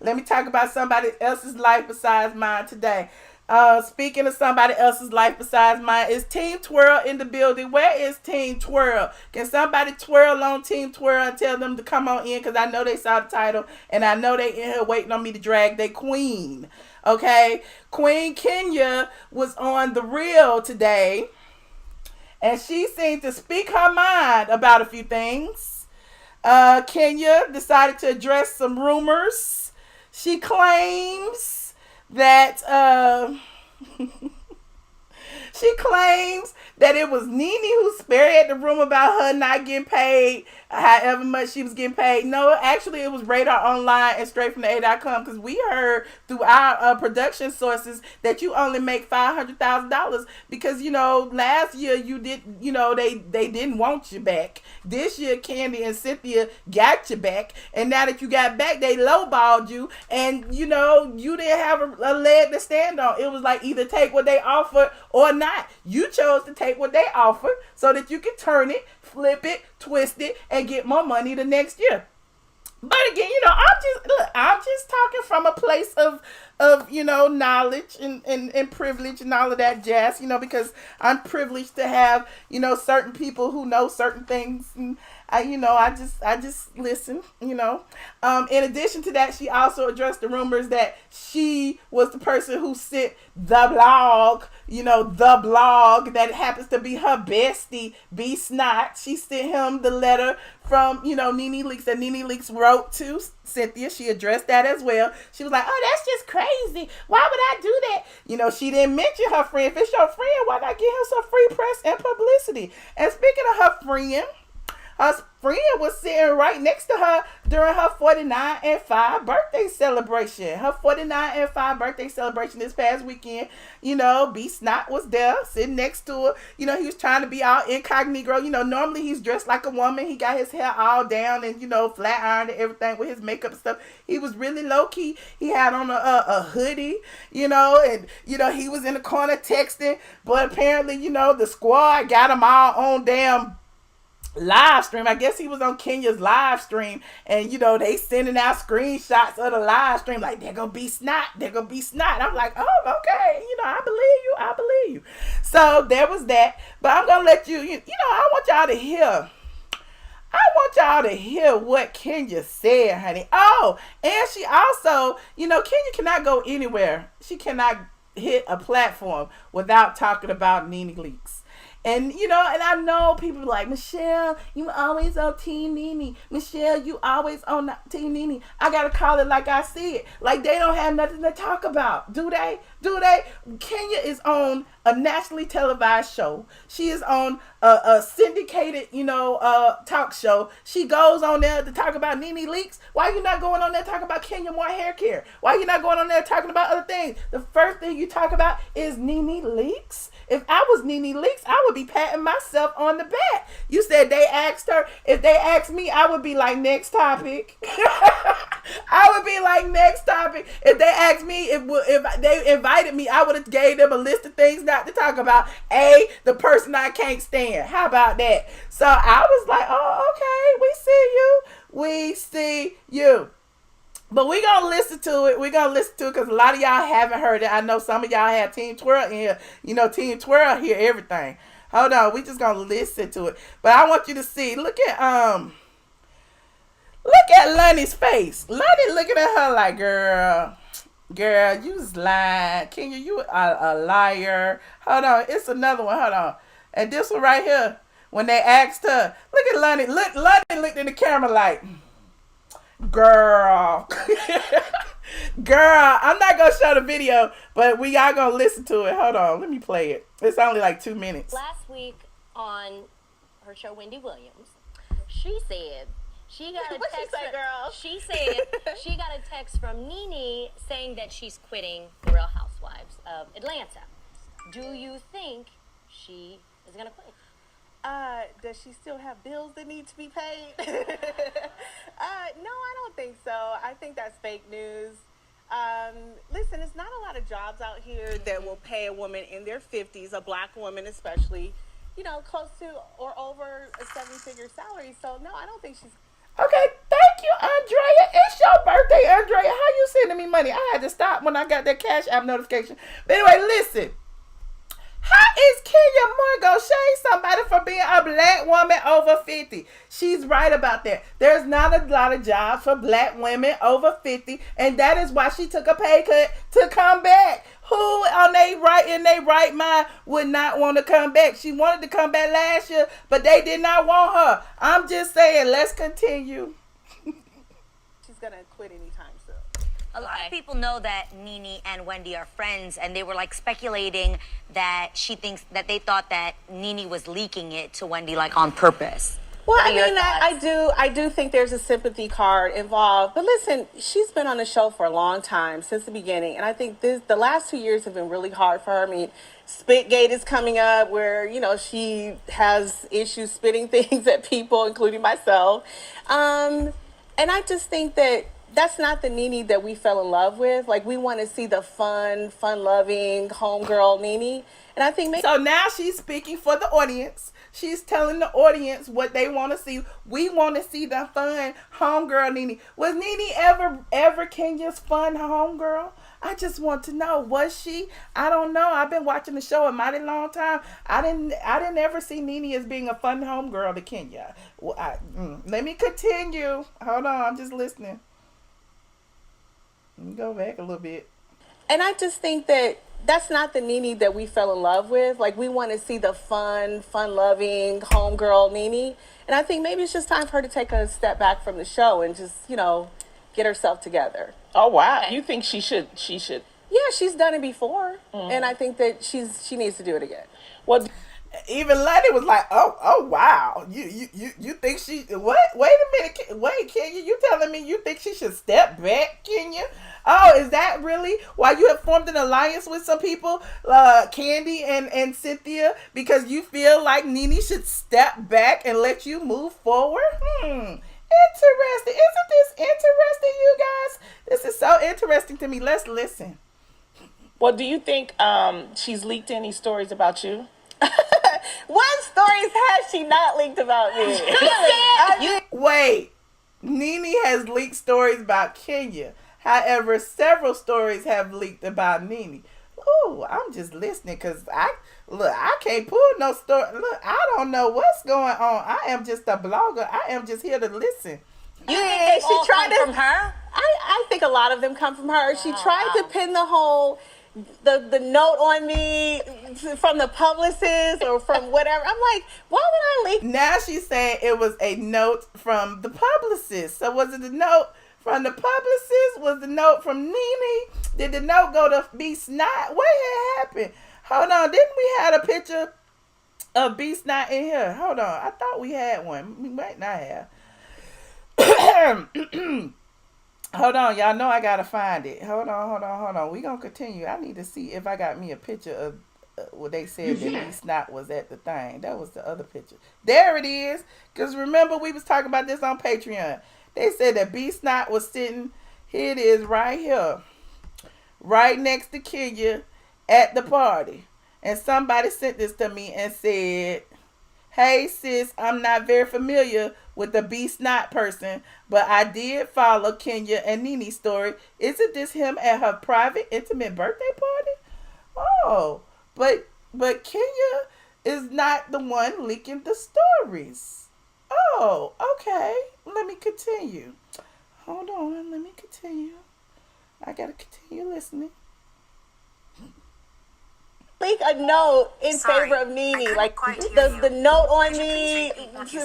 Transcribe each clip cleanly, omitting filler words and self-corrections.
Let me talk about somebody else's life besides mine today. Speaking of somebody else's life besides mine, is Team Twirl in the building? Where is Team Twirl? Can somebody twirl on Team Twirl and tell them to come on in? Because I know they saw the title and I know they in here waiting on me to drag their queen. Okay? Queen Kenya was on The Real today and she seemed to speak her mind about a few things. Kenya decided to address some rumors. She claims that she claims that it was Nene who spread the rumor about her not getting paid however much she was getting paid. No, actually it was Radar Online and straight from the A.com, because we heard through our production sources that you only make $500,000 because, you know, last year you did, you know, they didn't want you back. This year Candy and Cynthia got you back, and now that you got back, they lowballed you, and, you know, you didn't have a leg to stand on. It was like either take what they offered or not. You chose to take what they offered so that you could turn it, flip it, twist it, and get more money the next year. But again, you know, I'm just talking from a place of you know, knowledge and privilege and all of that jazz, you know, because I'm privileged to have, you know, certain people who know certain things, and I just listen, you know. In addition to that, she also addressed the rumors that she was the person who sent the blog, you know, the blog that happens to be her bestie, B Snot. She sent him the letter from, you know, Nene.Leakes that Nene.Leakes wrote to Cynthia. She addressed that as well. She was like, oh, that's just crazy. Why would I do that? You know, she didn't mention her friend. If it's your friend, why not give him some free press and publicity? And speaking of her friend was sitting right next to her during her 49 and 5 birthday celebration. Her 49 and 5 birthday celebration this past weekend. You know, B Snot was there sitting next to her. You know, he was trying to be all incognito. You know, normally he's dressed like a woman. He got his hair all down and, you know, flat ironed and everything with his makeup and stuff. He was really low key. He had on a hoodie, you know, and, you know, he was in the corner texting. But apparently, you know, the squad got him all on damn live stream. I guess he was on Kenya's live stream, and, you know, they sending out screenshots of the live stream like, they're gonna be Snot, they're gonna be Snot. I'm like, oh, okay, you know, I believe you. So there was that. But I'm gonna let you know, I want y'all to hear what Kenya said, honey. Oh, and she also, you know, Kenya cannot go anywhere. She cannot hit a platform without talking about Nene.Leakes. And, you know, and I know people like, Michelle, you always on Team Nene. Michelle, you always on Team Nene. I got to call it like I see it. Like they don't have nothing to talk about. Do they? Kenya is on a nationally televised show. She is on a syndicated, you know, talk show. She goes on there to talk about Nene.Leakes. Why you not going on there talking about Kenya Moore hair care? Why you not going on there talking about other things? The first thing you talk about is Nene.Leakes. If I was Nene.Leakes, I would be patting myself on the back. You said they asked her. If they asked me, I would be like, next topic. I would be like, next topic. If they asked me, if they invited me, I would have gave them a list of things not to talk about. The person I can't stand. How about that? So I was like, oh, okay, we see you. But we're going to listen to it. Because a lot of y'all haven't heard it. I know some of y'all have Team Twirl in here. You know, Team Twirl hear everything. Hold on. We just going to listen to it. But I want you to see. Look at Lonnie's face. Lonnie looking at her like, girl, you was lying. Kenya, you a liar. Hold on. It's another one. Hold on. And this one right here. When they asked her. Look at Lonnie. Lonnie looked in the camera like, girl. Girl, I'm not gonna show the video, but we are gonna listen to it. Hold on, let me play it. It's only like 2 minutes. Last week on her show, Wendy Williams, she said she got a text. She said she got a text from Nene saying that she's quitting the Real Housewives of Atlanta. Do you think she is gonna quit? Does she still have bills that need to be paid? No, I don't think so. I think that's fake news. Listen, there's not a lot of jobs out here that will pay a woman in their 50s, a black woman especially, you know, close to or over a 7-figure salary. So, no, I don't think she's... Okay, thank you, Andrea. It's your birthday, Andrea. me money. I had to stop when I got that Cash App notification. But anyway, listen. How is Kenya Moore gonna shame somebody for being a black woman over 50? She's right about that. There's not a lot of jobs for black women over 50, and that is why she took a pay cut to come back. Who in their right mind would not want to come back? She wanted to come back last year, but they did not want her. I'm just saying, let's continue. She's gonna quit anytime soon. A lot of people know that Nene and Wendy are friends, and they were like speculating that they thought that Nene was leaking it to Wendy like on purpose. Well, I mean, I do think there's a sympathy card involved. But listen, she's been on the show for a long time, since the beginning, and I think the last 2 years have been really hard for her. I mean, Spitgate is coming up, where she has issues spitting things at people, including myself, and I just think that that's not the Nene that we fell in love with. Like, we want to see the fun-loving homegirl Nene. And I think maybe... So now she's speaking for the audience. She's telling the audience what they want to see. We want to see the fun homegirl Nene. Was Nene ever Kenya's fun homegirl? I just want to know. Was she? I don't know. I've been watching the show a mighty long time. I didn't ever see Nene as being a fun homegirl to Kenya. Well, let me continue. Hold on. I'm just listening. Let me go back a little bit. And I just think that that's not the Nene that we fell in love with. Like, we want to see the fun-loving homegirl Nene. And I think maybe it's just time for her to take a step back from the show and just, get herself together. Oh, wow. You think she should? Yeah, she's done it before. And I think that she needs to do it again. Well, even Lenny was like, oh wow, you think she, what? Wait a minute, wait, Kenya, you telling me you think she should step back, Kenya? Oh, is that really why you have formed an alliance with some people, Candy and Cynthia, because you feel like Nene should step back and let you move forward? Interesting. Isn't this interesting, you guys? This is so interesting to me. Let's listen. Well, do you think she's leaked any stories about you? What stories has she not leaked about me? Wait, Nene has leaked stories about Kenya. However, several stories have leaked about Nene. Ooh, I'm just listening because I can't pull no story. Look, I don't know what's going on. I am just a blogger. I am just here to listen. You think they all come from her? I think a lot of them come from her. She tried to pin the whole the note on me from the publicist or from whatever. I'm like, why would I leak? Now she's saying it was a note from the publicist. So was it the note from the publicist? Was the note from Nene? Did the note go to B Snot? What had happened? Hold on, didn't we have a picture of B Snot in here? Hold on, I thought we had one. We might not have. Hold on, y'all know I gotta find it. Hold on. We gonna continue. I need to see if I got me a picture of what they said that B Snot was at the thing. That was the other picture. There it is. Because remember, we was talking about this on Patreon. They said that B Snot was sitting, here it is right here, right next to Kenya at the party. And somebody sent this to me and said, hey sis, I'm not very familiar with the B Snot person, but I did follow Kenya and Nene's story. Isn't this him at her private, intimate birthday party? Oh, but Kenya is not the one leaking the stories. Oh, okay. Let me continue. Hold on, let me continue. I gotta continue listening. Leak a note in favor of Nene, like the note on me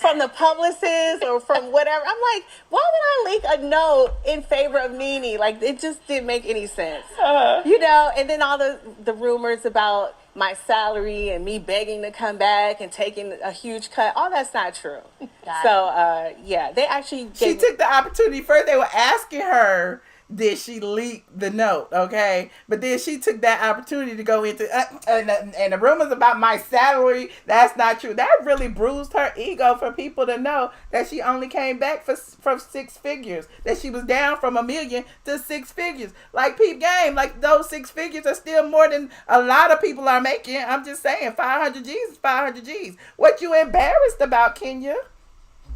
from the publicist or from whatever. I'm like, why would I leak a note in favor of Nene? Like, it just didn't make any sense, And then all the rumors about my salary and me begging to come back and taking a huge cut, all that's not true. They actually she took the opportunity. First, they were asking her, did she leak the note, okay? But then she took that opportunity to go into, and the rumors about my salary, that's not true. That really bruised her ego for people to know that she only came back from 6 figures, that she was down from $1 million to 6 figures. Like, peep game, like those 6 figures are still more than a lot of people are making. I'm just saying, 500 G's is 500 G's. What you embarrassed about, Kenya?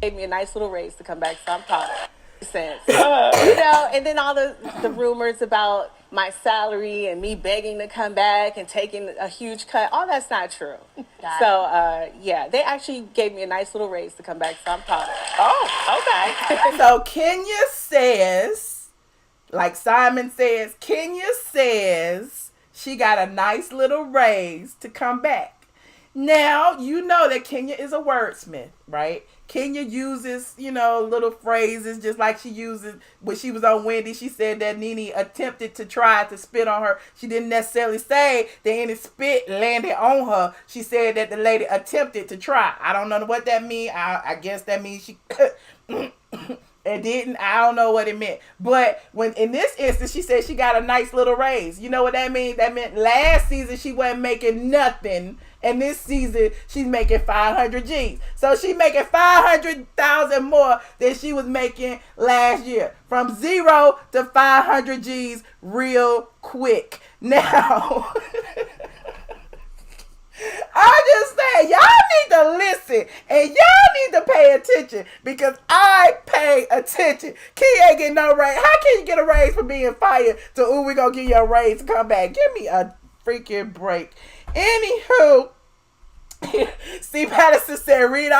Gave me a nice little raise to come back, so I'm proud of it. sense. You know, and then all the rumors about my salary and me begging to come back and taking a huge cut, all that's not true. So, yeah, they actually gave me a nice little raise to come back, so I'm proud of it. Oh, okay. So Kenya says, like Simon says, Kenya says she got a nice little raise to come back. Now, you know that Kenya is a wordsmith, right? Kenya uses, you know, little phrases just like she uses when she was on Wendy. She said that Nene attempted to try to spit on her. She didn't necessarily say that any spit landed on her. She said that the lady attempted to try. I don't know what that means. I guess that means she it didn't. I don't know what it meant. But when in this instance, she said she got a nice little raise. You know what that means? That meant last season she wasn't making nothing. And this season, she's making 500 G's. So she's making 500,000 more than she was making last year. From 0 to 500 G's real quick. Now, I just say, y'all need to listen. And y'all need to pay attention. Because I pay attention. Key ain't getting no raise. How can you get a raise for being fired to, we gonna give you a raise to come back? Give me a freaking break. Anywho, C. Patterson said, read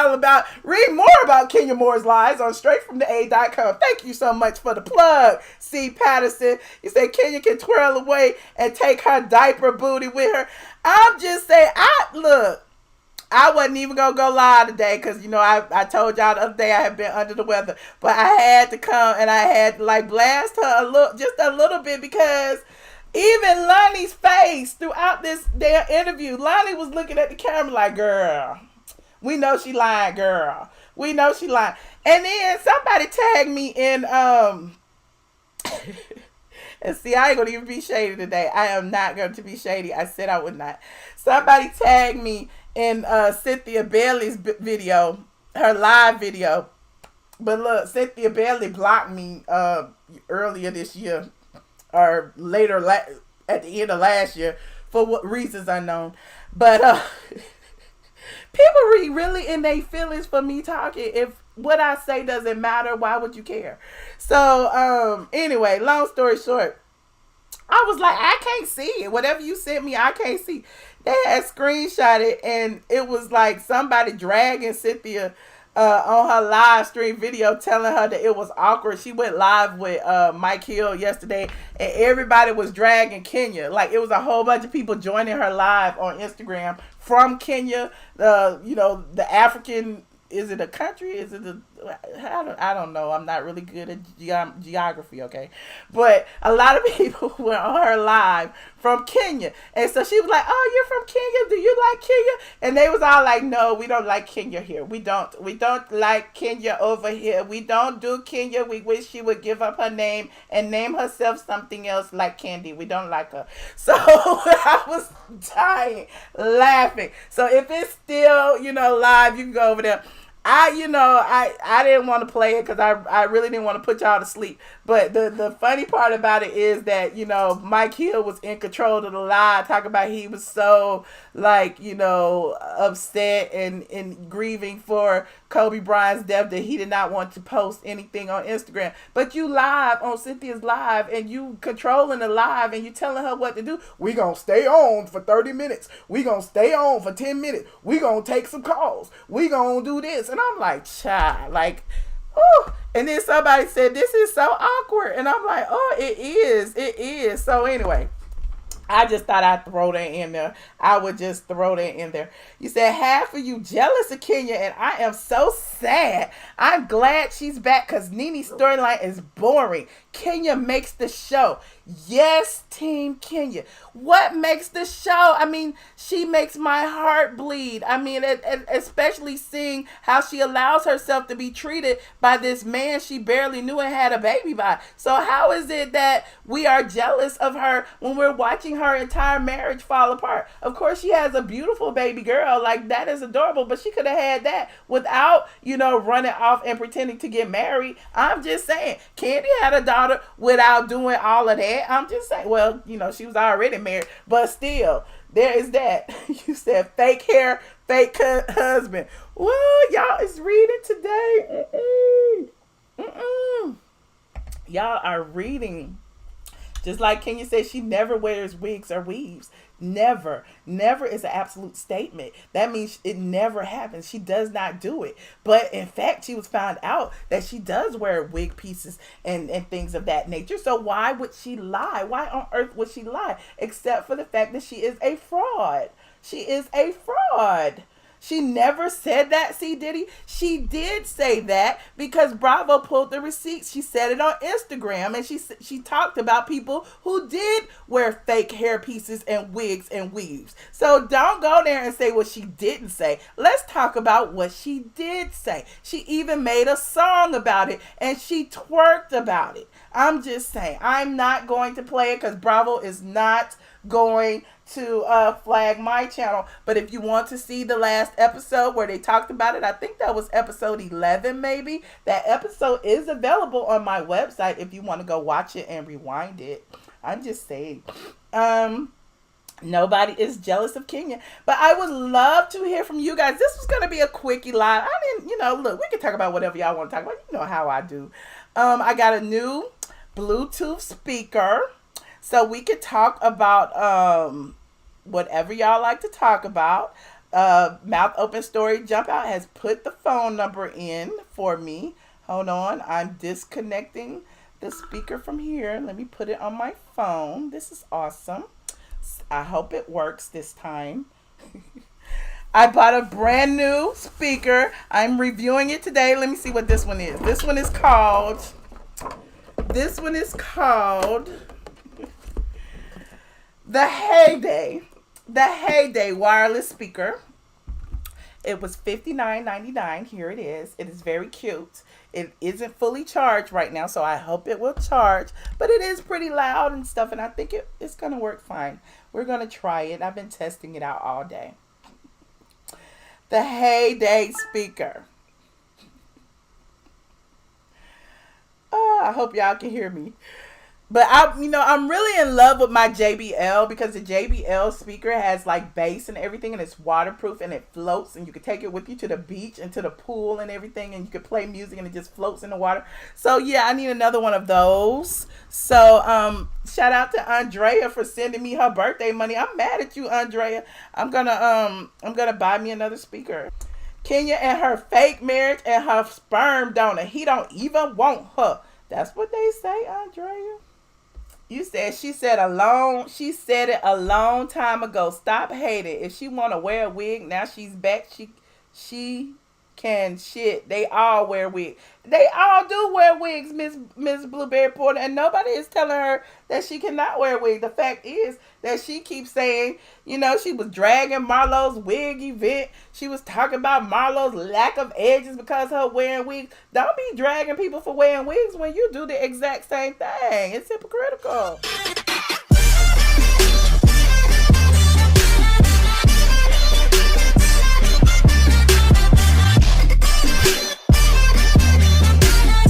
more about Kenya Moore's lies on straightfromtheA.com. Thank you so much for the plug, C. Patterson. He said Kenya can twirl away and take her diaper booty with her. I'm just saying, I wasn't even going to go live today because, you know, I told y'all the other day I had been under the weather. But I had to come and I had to, like, blast her just a little bit because even Lonnie's face throughout this damn interview, Lonnie was looking at the camera like, girl, we know she lying, girl. We know she lying. And then somebody tagged me in, and see, I ain't going to even be shady today. I am not going to be shady. I said I would not. Somebody tagged me in Cynthia Bailey's video, her live video. But look, Cynthia Bailey blocked me earlier this year. Or later, at the end of last year, for what reasons unknown. But people really in their feelings for me talking. If what I say doesn't matter, why would you care? So, anyway, long story short, I was like, I can't see it. Whatever you sent me, I can't see. They had screenshot and it was like somebody dragging Cynthia on her live stream video telling her that it was awkward. She went live with Mike Hill yesterday and everybody was dragging Kenya. Like it was a whole bunch of people joining her live on Instagram from Kenya. The African, is it a country? Is it I don't know. I'm not really good at geography, okay? But a lot of people were on her live from Kenya. And so she was like, oh, you're from Kenya? Do you like Kenya? And they was all like, no, we don't like Kenya here. We don't like Kenya over here. We don't do Kenya. We wish she would give up her name and name herself something else like Candy. We don't like her. So I was dying laughing. So if it's still, live, you can go over there. I didn't want to play it because I really didn't want to put y'all to sleep. But the funny part about it is that, Mike Hill was in control of the live, talking about he was so, upset and grieving for Kobe Bryant's death that he did not want to post anything on Instagram. But you live on Cynthia's live and you controlling the live and you telling her what to do. We gonna stay on for 30 minutes. We gonna stay on for 10 minutes. We gonna take some calls. We gonna do this. And I'm like, child, whew. And then somebody said, this is so awkward. And I'm like, oh, it is. So anyway, I just thought I'd throw that in there. I would just throw that in there. You said, half of you jealous of Kenya, and I am so sad. I'm glad she's back because Nene's storyline is boring. Kenya makes the show. Yes, Team Kenya. What makes the show? I mean, she makes my heart bleed. I mean, especially seeing how she allows herself to be treated by this man she barely knew and had a baby by. So how is it that we are jealous of her when we're watching her entire marriage fall apart? Of course, she has a beautiful baby girl. Like, that is adorable, but she could have had that without, running off and pretending to get married. I'm just saying, Candy had a daughter without doing all of that. I'm just saying, well, she was already married, but still, there is that. You said fake hair, fake husband. Woo, y'all is reading today. Y'all are reading. Just like Kenya said, she never wears wigs or weaves. Never. Never is an absolute statement. That means it never happens. She does not do it. But in fact, she was found out that she does wear wig pieces and things of that nature. So why would she lie? Why on earth would she lie? Except for the fact that she is a fraud. She is a fraud. She never said that, C. Diddy. She did say that because Bravo pulled the receipts. She said it on Instagram, and she talked about people who did wear fake hair pieces and wigs and weaves. So don't go there and say what she didn't say. Let's talk about what she did say. She even made a song about it, and she twerked about it. I'm just saying. I'm not going to play it because Bravo is not going to flag my channel. But if you want to see the last episode where they talked about it, I think that was episode 11 maybe. That episode is available on my website if you want to go watch it and rewind it. I'm just saying. Nobody is jealous of Kenya, but I would love to hear from you guys. This was going to be a quickie live. I didn't, look, we can talk about whatever y'all want to talk about. You know how I do. I got a new Bluetooth speaker, so we could talk about whatever y'all like to talk about. Mouth Open Story Jump Out has put the phone number in for me. Hold on, I'm disconnecting the speaker from here. Let me put it on my phone. This is awesome. I hope it works this time. I bought a brand new speaker. I'm reviewing it today. Let me see what this one is. This one is called the Heyday wireless speaker. It was $59.99. Here it is. It is very cute. It isn't fully charged right now, so I hope it will charge. But it is pretty loud and stuff, and I think it's going to work fine. We're going to try it. I've been testing it out all day. The Heyday speaker. Oh, I hope y'all can hear me. But I'm really in love with my JBL because the JBL speaker has like bass and everything, and it's waterproof and it floats, and you can take it with you to the beach and to the pool and everything, and you can play music and it just floats in the water. So yeah, I need another one of those. So shout out to Andrea for sending me her birthday money. I'm mad at you, Andrea. I'm gonna buy me another speaker. Kenya and her fake marriage and her sperm donor. He don't even want her. That's what they say, Andrea. You said she said it a long time ago. Stop hating. If she want to wear a wig, now she's back. She can shit. They all wear wigs. They all do wear wigs, Miss Blueberry Porter, and nobody is telling her that she cannot wear a wig. The fact is that she keeps saying, she was dragging Marlo's wig event. She was talking about Marlo's lack of edges because of her wearing wigs. Don't be dragging people for wearing wigs when you do the exact same thing. It's hypocritical.